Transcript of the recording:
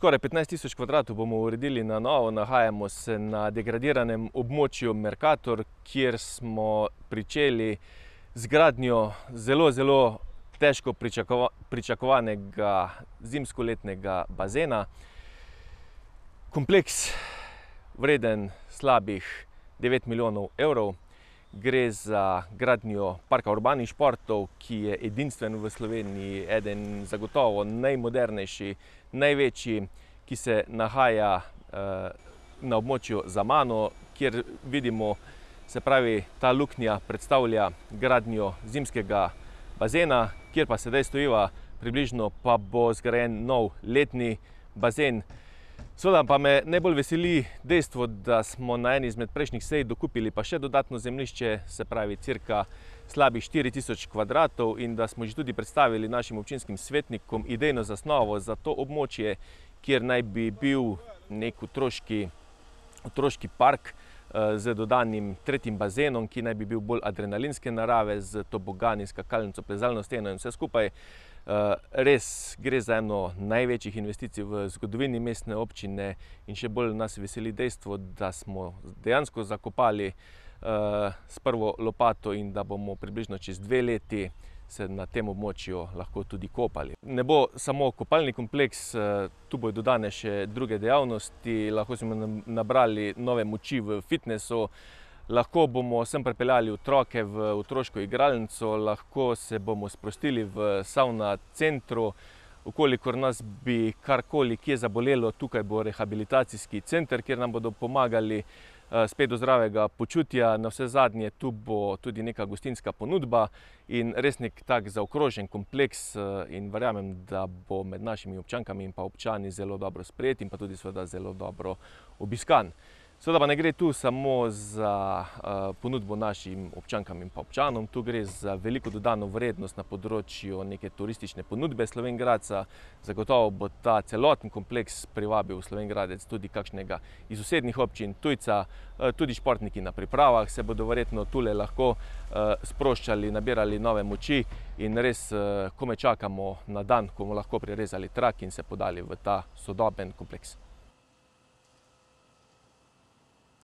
Skoraj 15.000 kvadratov bomo uredili na novo. Nahajamo se na degradiranem območju Mercator, kjer smo pričeli z gradnjo zelo težko pričakovanega zimsko-letnega bazena. Kompleks vreden slabih 9 milijonov evrov. Gre za gradnjo parka urbanih športov, ki je edinstven v Sloveniji, eden zagotovo najmodernejši, največji, ki se nahaja na območju za mano, kjer vidimo, se pravi, ta luknja predstavlja gradnjo zimskega bazena, kjer pa sedaj stojiva približno, pa bo zgrajen nov letni bazen. Seveda pa me najbolj veseli dejstvo, da smo na eni izmed prejšnjih sej dokupili pa še dodatno zemljišče, se pravi cirka slabih 4000 kvadratov, in da smo že tudi predstavili našim občinskim svetnikom idejno zasnovo za to območje, kjer naj bi bil nek otroški park z dodanim tretjim bazenom, ki naj bi bil bolj adrenalinske narave, z tobogani, skakalnico, plezalno steno in vse skupaj. Res gre za eno največjih investicij v zgodovini mestne občine in še bolj nas veseli dejstvo, da smo dejansko zakopali s prvo lopato in da bomo približno čez 2 leti se na tem območju lahko tudi kopali. Ne bo samo kopalni kompleks, tu bodo dodane še druge dejavnosti, lahko smo nabrali nove moči v fitnessu, lahko bomo sem pripeljali otroke v otroško igralnico, lahko se bomo sprostili v savna centru. Ukolikor nas bi karkoli kje zabolelo, tukaj bo rehabilitacijski center, kjer nam bodo pomagali spet do zdravega počutja. Navsezadnje tu bo tudi neka gostinska ponudba in res nek tak zaokrožen kompleks, in verjamem, da bo med našimi občankami in pa občani zelo dobro sprejet in pa tudi seveda zelo dobro obiskan. Seveda pa ne gre tu samo za ponudbo našim občankam in pa občanom, tu gre za veliko dodano vrednost na področju neke turistične ponudbe Slovenj Gradca. Zagotovo bo ta celoten kompleks privabil v Slovenj Gradec tudi kakšnega iz sosednjih občin, tujca, tudi športniki na pripravah se bodo verjetno tule lahko sproščali, nabirali nove moči in res komaj čakamo na dan, ko bomo lahko prirezali trak in se podali v ta sodoben kompleks.